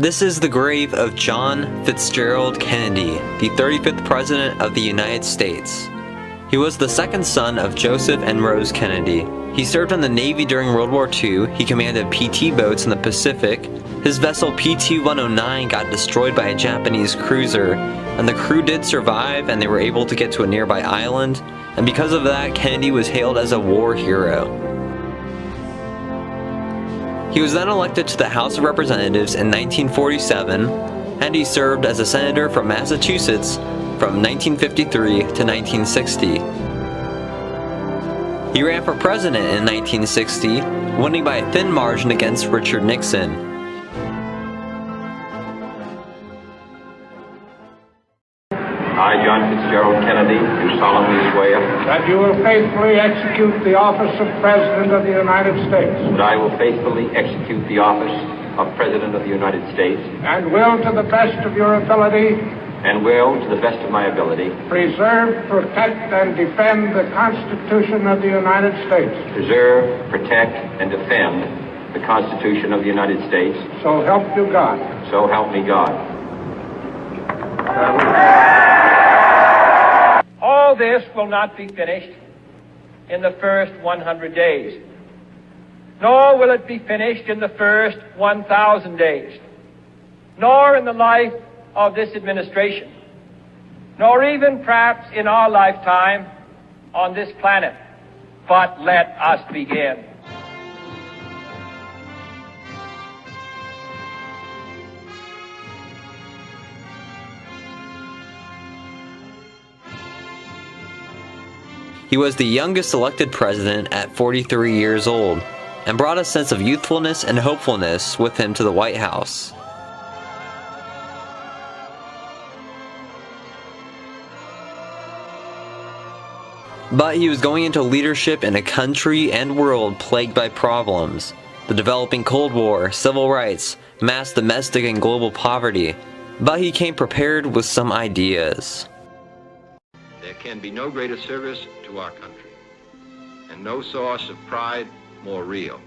This is the grave of John Fitzgerald Kennedy, the 35th President of the United States. He was the second son of Joseph and Rose Kennedy. He served in the Navy during World War II. He commanded PT boats in the Pacific. His vessel PT-109 got destroyed by a Japanese cruiser, and the crew did survive and they were able to get to a nearby island, and because of that, Kennedy was hailed as a war hero. He was then elected to the House of Representatives in 1947, and he served as a senator from Massachusetts from 1953 to 1960. He ran for president in 1960, winning by a thin margin against Richard Nixon. I, John Fitzgerald Kennedy, do solemnly swear that you will faithfully execute the office of President of the United States. that I will faithfully execute the office of President of the United States And will, to the best of your ability, and will, to the best of my ability, preserve, protect, and defend the Constitution of the United States. preserve, protect, and defend the Constitution of the United States. So help you God. So help me God. All this will not be finished in the first 100 days, nor will it be finished in the first 1,000 days, nor in the life of this administration, nor even perhaps in our lifetime on this planet. But let us begin. He was the youngest elected president at 43 years old, and brought a sense of youthfulness and hopefulness with him to the White House. But he was going into leadership in a country and world plagued by problems: the developing Cold War, civil rights, mass domestic and global poverty. But he came prepared with some ideas. There can be no greater service to our country, and no source of pride more real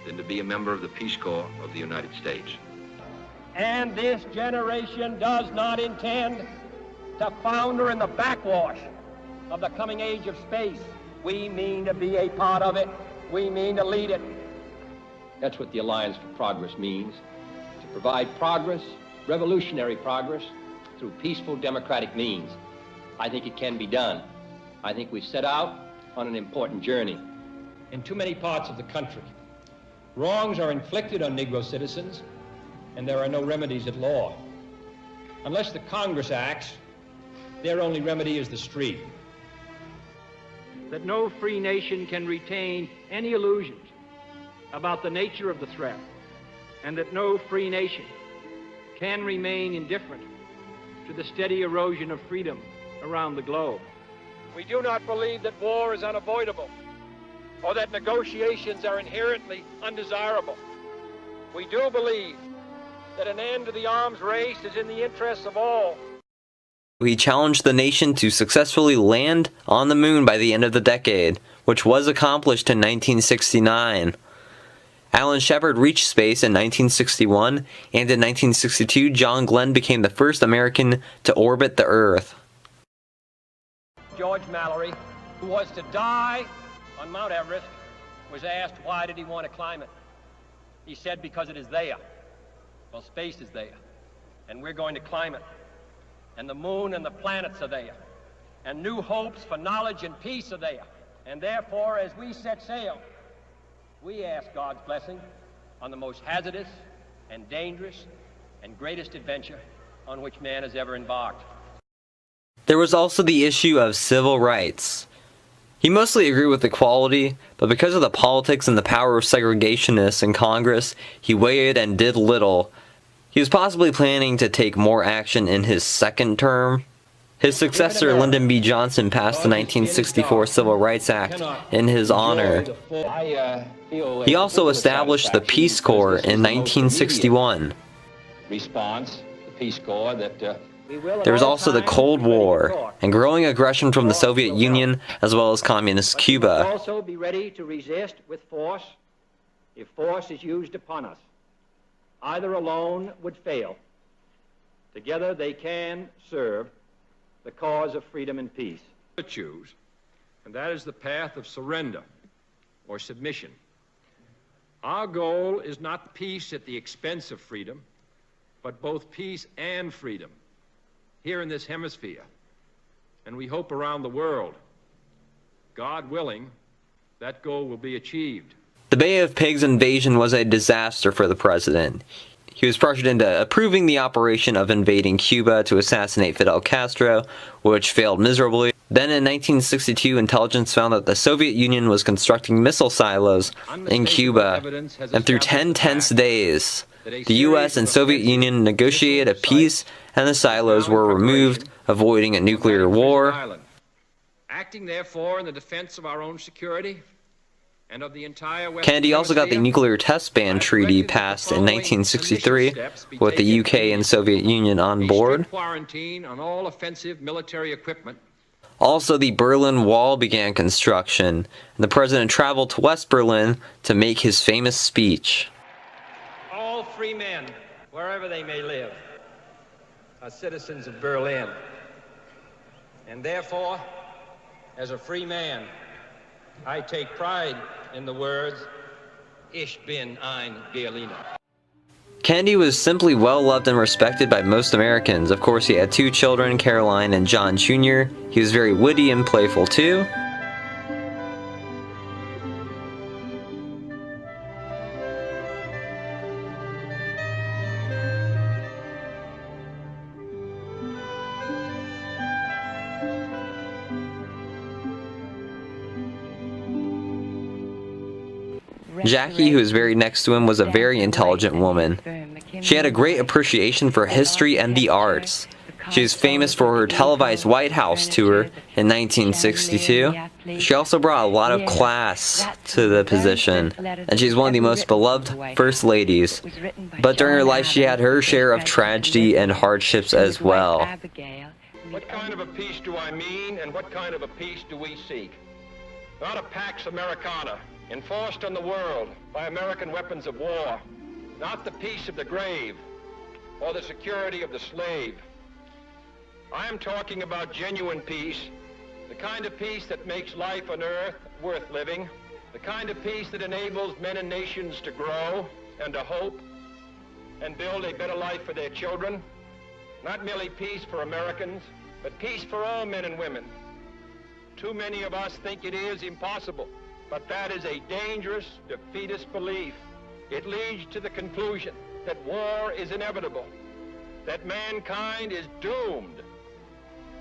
than to be a member of the Peace Corps of the United States. And this generation does not intend to founder in the backwash of the coming age of space. We mean to be a part of it. We mean to lead it. That's what the Alliance for Progress means: to provide progress, revolutionary progress, through peaceful democratic means. I think it can be done. I think we've set out on an important journey. In too many parts of the country, wrongs are inflicted on Negro citizens, and there are no remedies at law. Unless the Congress acts, their only remedy is the street. That no free nation can retain any illusions about the nature of the threat, and that no free nation can remain indifferent to the steady erosion of freedom around the globe. We do not believe that war is unavoidable or that negotiations are inherently undesirable. We do believe that an end to the arms race is in the interests of all. He challenged the nation to successfully land on the moon by the end of the decade, which was accomplished in 1969. Alan Shepard reached space in 1961, and in 1962, John Glenn became the first American to orbit the Earth. George Mallory, who was to die on Mount Everest, was asked why did he want to climb it. He said, because it is there. Well, space is there, and we're going to climb it. And the moon and the planets are there, and new hopes for knowledge and peace are there. And therefore, as we set sail, we ask God's blessing on the most hazardous and dangerous and greatest adventure on which man has ever embarked. There was also the issue of civil rights. He mostly agreed with equality, but because of the politics and the power of segregationists in Congress, he weighed and did little. He was possibly planning to take more action in his second term. His successor, Lyndon B. Johnson, passed the 1964 Civil Rights Act in his honor. He also established the Peace Corps in 1961. Response, the Peace Corps that There was also the Cold War and growing aggression from the Soviet Union as well as Communist Cuba. Also be ready to resist with force if force is used upon us. Either alone would fail. Together they can serve the cause of freedom and peace. Choose, and that is the path of surrender or submission. Our goal is not peace at the expense of freedom, but both peace and freedom here in this hemisphere, and we hope around the world. God willing, that goal will be achieved. The Bay of Pigs invasion was a disaster for the president. He was pressured into approving the operation of invading Cuba to assassinate Fidel Castro, which failed miserably. Then in 1962, intelligence found that the Soviet Union was constructing missile silos in Cuba, and through 10 tense days, the US and Soviet Union negotiated a peace, and the silos were removed, avoiding a nuclear war. Acting therefore in the defense of our own security and of the entire Western Kennedy also got the Hemisphere, nuclear test ban treaty passed in 1963 with the UK and Soviet Union on board. strict quarantine on all offensive military equipment. Also, the Berlin Wall began construction, and the president traveled to West Berlin to make his famous speech. All free men, wherever they may live, are citizens of Berlin. And therefore, as a free man, I take pride in the words, Ich bin ein Berliner. Kennedy was simply well loved and respected by most Americans. Of course, he had 2 children, Caroline and John Jr. He was very witty and playful too. Jackie, who was very next to him, was a very intelligent woman. She had a great appreciation for history and the arts. She is famous for her televised White House tour in 1962. She also brought a lot of class to the position, and she's one of the most beloved First Ladies. But during her life, she had her share of tragedy and hardships as well. What kind of a peace do I mean, and what kind of a peace do we seek? Not a Pax Americana, enforced on the world by American weapons of war. Not the peace of the grave, or the security of the slave. I am talking about genuine peace, the kind of peace that makes life on earth worth living, the kind of peace that enables men and nations to grow and to hope and build a better life for their children. Not merely peace for Americans, but peace for all men and women. Too many of us think it is impossible, but that is a dangerous, defeatist belief. It leads to the conclusion that war is inevitable, that mankind is doomed,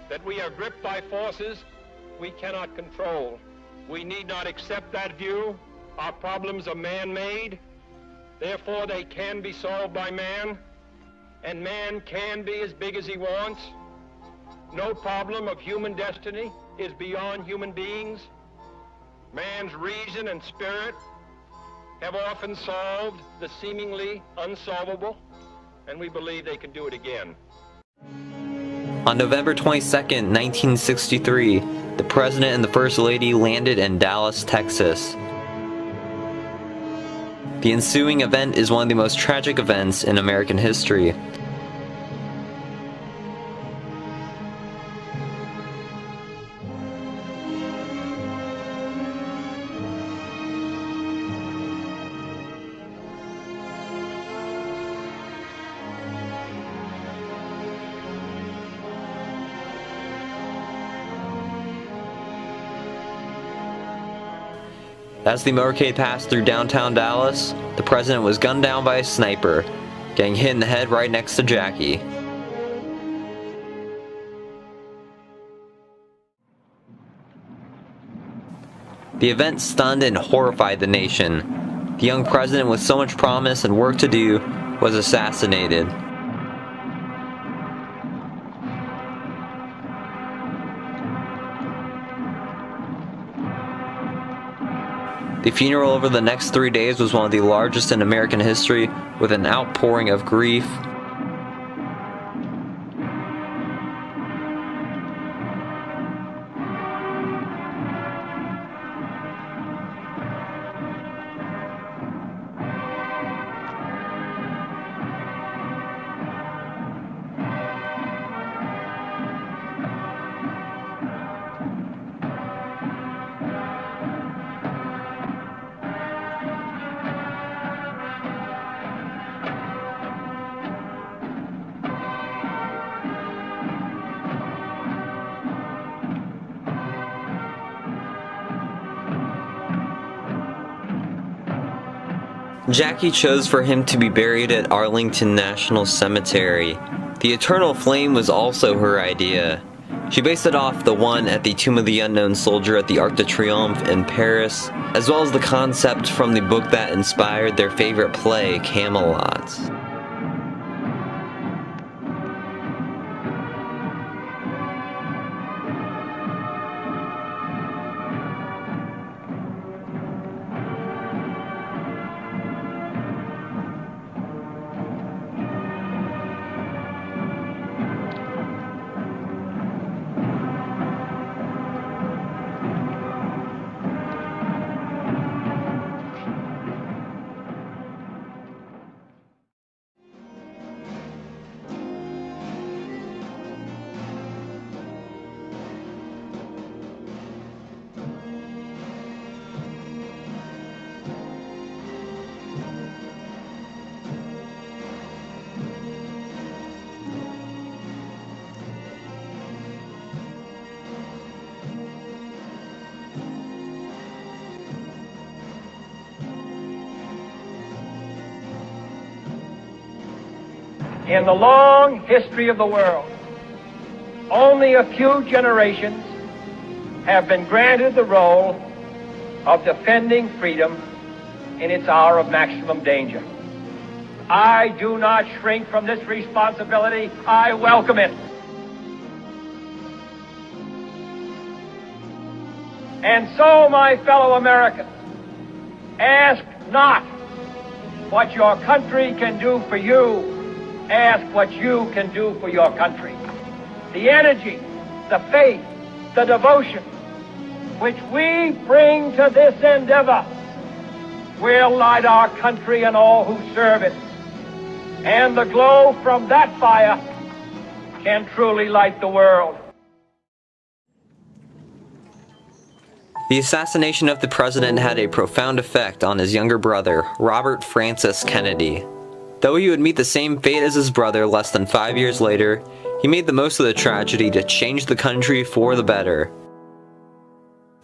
that we are gripped by forces we cannot control. We need not accept that view. Our problems are man-made, therefore they can be solved by man, and man can be as big as he wants. No problem of human destiny is beyond human beings. Man's reason and spirit have often solved the seemingly unsolvable, and we believe they can do it again. On November 22nd, 1963, the President and the First Lady landed in Dallas, Texas. The ensuing event is one of the most tragic events in American history. As the motorcade passed through downtown Dallas, the president was gunned down by a sniper, getting hit in the head right next to Jackie. The event stunned and horrified the nation. The young president with so much promise and work to do was assassinated. The funeral over the next 3 days was one of the largest in American history, with an outpouring of grief. Jackie chose for him to be buried at Arlington National Cemetery. The eternal flame was also her idea. She based it off the one at the Tomb of the Unknown Soldier at the Arc de Triomphe in Paris, as well as the concept from the book that inspired their favorite play, Camelot. In the long history of the world, only a few generations have been granted the role of defending freedom in its hour of maximum danger. I do not shrink from this responsibility. I welcome it. And so, my fellow Americans, ask not what your country can do for you. Ask what you can do for your country. The energy, the faith, the devotion which we bring to this endeavor will light our country and all who serve it. And the glow from that fire can truly light the world. The assassination of the president had a profound effect on his younger brother, Robert Francis Kennedy. Though he would meet the same fate as his brother less than 5 years later, he made the most of the tragedy to change the country for the better.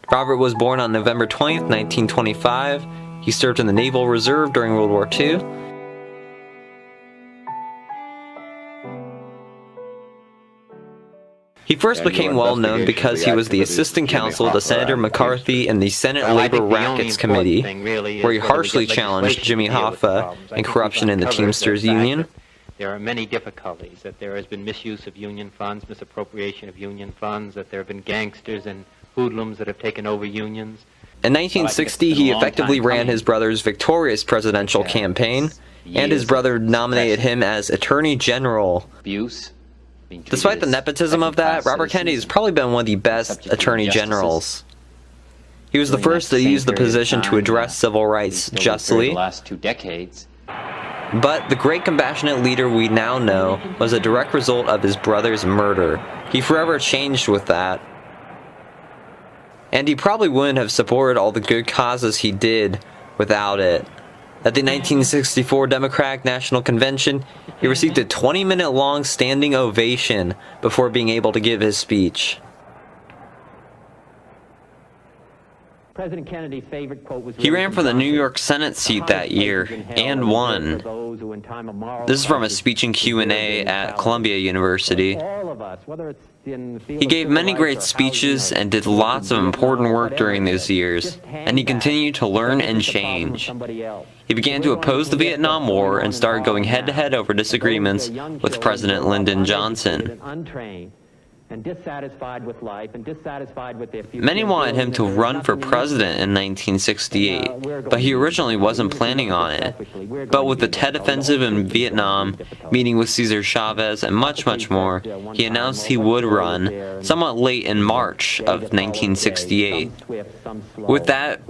Robert was born on November 20th, 1925. He served in the Naval Reserve during World War II. He first became well known because he was the assistant counsel to Senator McCarthy in the Senate Labor Rackets Committee, where he harshly challenged Jimmy Hoffa and corruption in the Teamsters Union. There are many difficulties, that there has been misuse of union funds, misappropriation of union funds, that there have been gangsters and hoodlums that have taken over unions. In 1960, he effectively ran his brother's victorious presidential campaign, and his brother nominated him as Attorney General. Despite the nepotism of that, Robert Kennedy has probably been one of the best attorney generals. He was the first to use the position to address civil rights justly. But the great compassionate leader we now know was a direct result of his brother's murder. He forever changed with that. And he probably wouldn't have supported all the good causes he did without it. At the 1964 Democratic National Convention, he received a 20-minute-long standing ovation before being able to give his speech. President Kennedy's favorite quote was, he ran for the New York Senate seat that year and won. This is from a speech in Q&A at Columbia University. He gave many great speeches and did lots of important work during those years, and he continued to learn and change. He began to oppose the Vietnam War and started going head-to-head over disagreements with President Lyndon Johnson. Many wanted him to run for president in 1968, but he originally wasn't planning on it. But with the Tet Offensive in Vietnam, meeting with Cesar Chavez, and much, much more, he announced he would run, somewhat late in March of 1968. With that,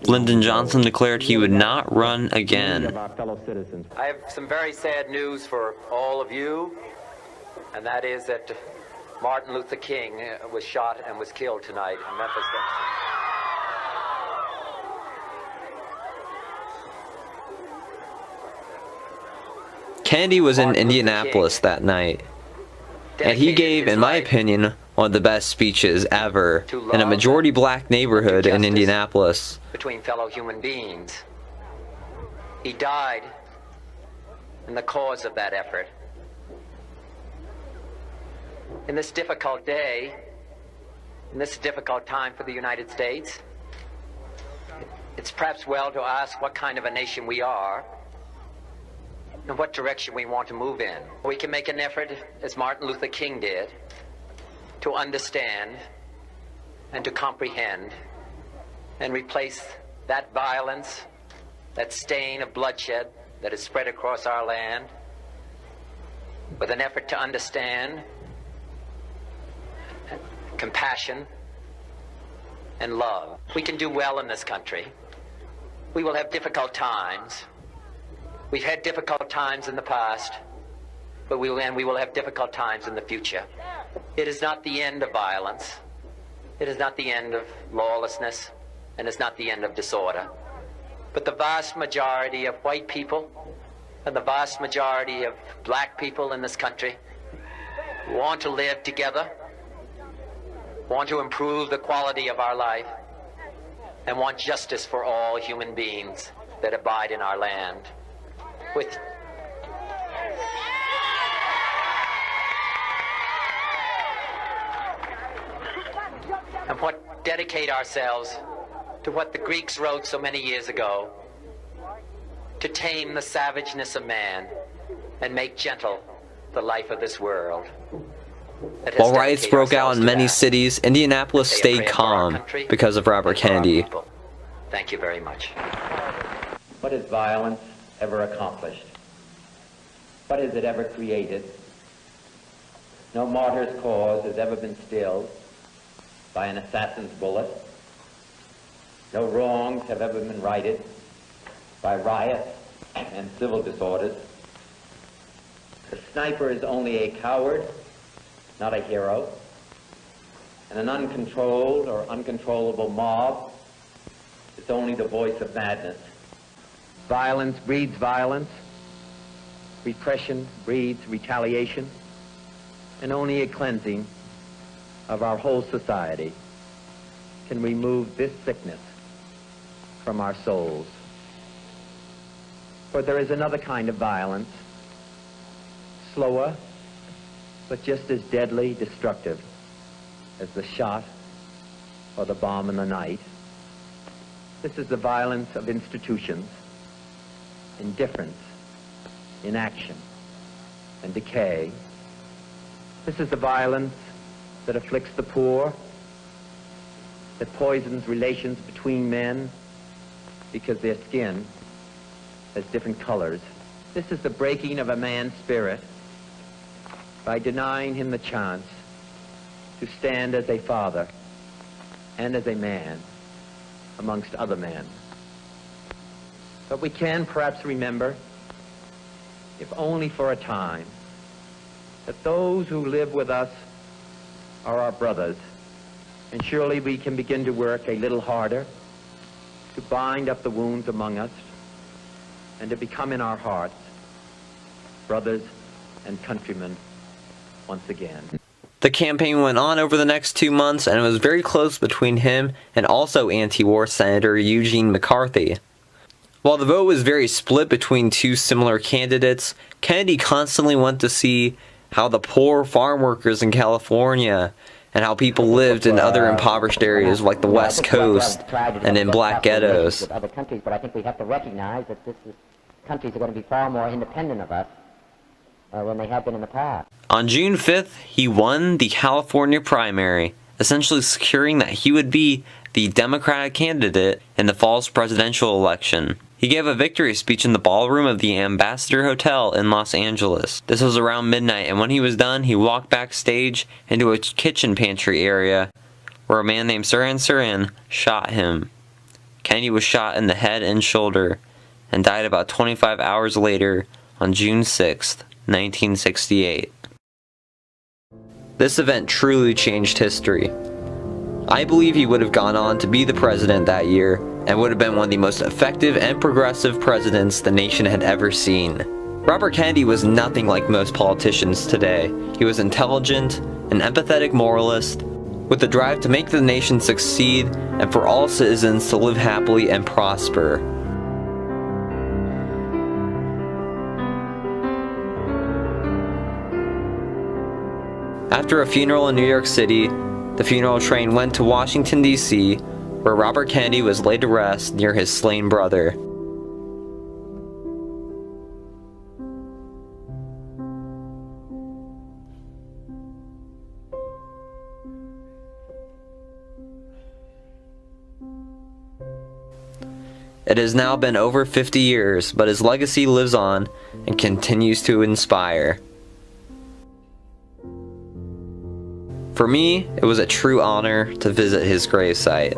Lyndon Johnson declared he would not run again. I have some very sad news for all of you, and that is that Martin Luther King was shot and was killed tonight in Memphis. Kennedy was in Indianapolis that night, and he gave, in my opinion, one of the best speeches ever in a majority black neighborhood in Indianapolis. Between fellow human beings. He died in the cause of that effort. In this difficult day, in this difficult time for the United States, it's perhaps well to ask what kind of a nation we are and what direction we want to move in. We can make an effort, as Martin Luther King did, to understand and to comprehend and replace that violence, that stain of bloodshed that is spread across our land, with an effort to understand, compassion, and love. We can do well in this country. We will have difficult times. We've had difficult times in the past, but we will have difficult times in the future. It is not the end of violence. It is not the end of lawlessness, and it's not the end of disorder. But the vast majority of white people and the vast majority of black people in this country want to live together, want to improve the quality of our life, and want justice for all human beings that abide in our land. And what dedicate ourselves to what the Greeks wrote so many years ago, to tame the savageness of man and make gentle the life of this world. While riots broke out in many cities, Indianapolis stayed calm because of Robert Kennedy. Thank you very much. What has violence ever accomplished? What has it ever created? No martyr's cause has ever been stilled by an assassin's bullet. No wrongs have ever been righted by riots and civil disorders. The sniper is only a coward, not a hero. And an uncontrolled or uncontrollable mob is only the voice of madness. Violence breeds violence. Repression breeds retaliation. And only a cleansing of our whole society can remove this sickness from our souls. For there is another kind of violence, slower, but just as deadly destructive as the shot or the bomb in the night. This is the violence of institutions, indifference, inaction, and decay. This is the violence that afflicts the poor, that poisons relations between men because their skin has different colors. This is the breaking of a man's spirit by denying him the chance to stand as a father and as a man amongst other men. But we can perhaps remember, if only for a time, that those who live with us are our brothers, and surely we can begin to work a little harder to bind up the wounds among us and to become in our hearts brothers and countrymen once again. The campaign went on over the next 2 months, and it was very close between him and also anti-war Senator Eugene McCarthy. While the vote was very split between two similar candidates, Kennedy constantly went to see how the poor farm workers in California and how people lived in other impoverished areas like the West Coast and in black ghettos. With other countries, but I think we have to recognize that countries are going to be far more independent of us than they have been in the past. On June 5th, he won the California primary, essentially securing that he would be the Democratic candidate in the fall's presidential election. He gave a victory speech in the ballroom of the Ambassador Hotel in Los Angeles. This was around midnight, and when he was done, he walked backstage into a kitchen pantry area where a man named Sirhan Sirhan shot him. Kennedy was shot in the head and shoulder and died about 25 hours later on June 6th, 1968. This event truly changed history. I believe he would have gone on to be the president that year and would have been one of the most effective and progressive presidents the nation had ever seen. Robert Kennedy was nothing like most politicians today. He was intelligent, an empathetic moralist, with the drive to make the nation succeed and for all citizens to live happily and prosper. After a funeral in New York City, the funeral train went to Washington, D.C., where Robert Kennedy was laid to rest near his slain brother. It has now been over 50 years, but his legacy lives on and continues to inspire. For me, it was a true honor to visit his gravesite.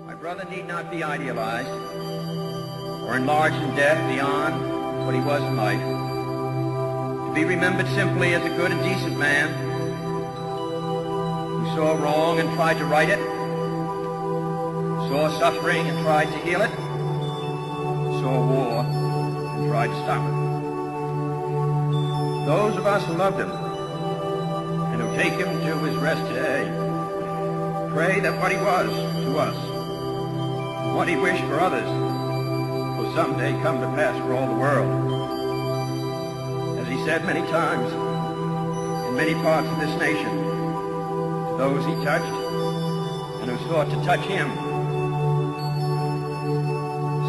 My brother need not be idealized or enlarged in death beyond what he was in life. To be remembered simply as a good and decent man who saw wrong and tried to right it, saw suffering and tried to heal it, saw war and tried to stop it. Those of us who loved him and who take him to his rest today pray that what he was to us and what he wished for others will someday come to pass for all the world. As he said many times in many parts of this nation, to those he touched and who sought to touch him,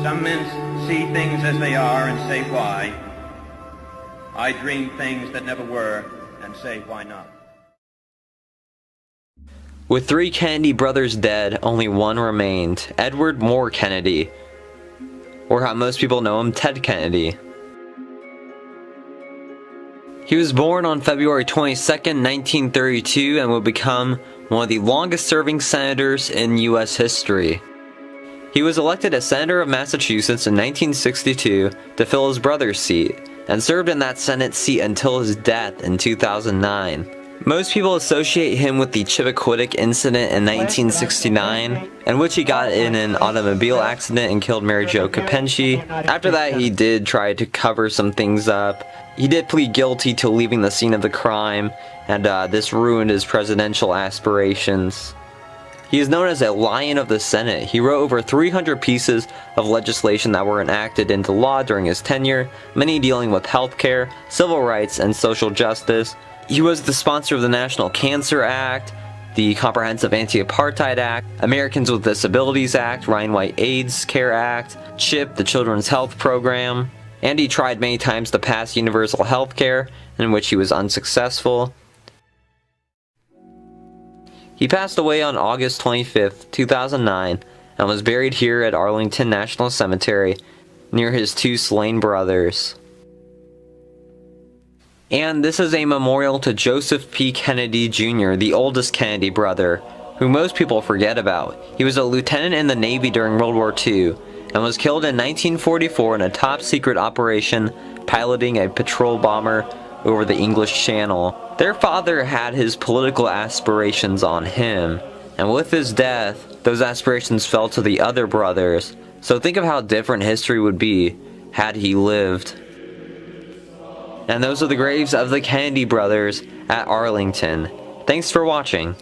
some men see things as they are and say why. I dream things that never were and say why not. With 3 Kennedy brothers dead, only one remained, Edward Moore Kennedy, or how most people know him, Ted Kennedy. He was born on February 22nd, 1932, and would become one of the longest-serving senators in U.S. history. He was elected as Senator of Massachusetts in 1962 to fill his brother's seat, and served in that Senate seat until his death in 2009. Most people associate him with the Chippequiddick incident in 1969, in which he got in an automobile accident and killed Mary Jo Capenci. After that, he did try to cover some things up. He did plead guilty to leaving the scene of the crime, and this ruined his presidential aspirations. He is known as a Lion of the Senate. He wrote over 300 pieces of legislation that were enacted into law during his tenure, many dealing with healthcare, civil rights, and social justice. He was the sponsor of the National Cancer Act, the Comprehensive Anti-Apartheid Act, Americans with Disabilities Act, Ryan White AIDS Care Act, CHIP, the Children's Health Program, and he tried many times to pass universal health care, in which he was unsuccessful. He passed away on August 25th, 2009, and was buried here at Arlington National Cemetery, near his 2 slain brothers. And this is a memorial to Joseph P. Kennedy Jr., the oldest Kennedy brother, who most people forget about. He was a lieutenant in the Navy during World War II, and was killed in 1944 in a top-secret operation piloting a patrol bomber over the English Channel. Their father had his political aspirations on him, and with his death, those aspirations fell to the other brothers. So think of how different history would be had he lived. And those are the graves of the Kennedy brothers at Arlington. Thanks for watching.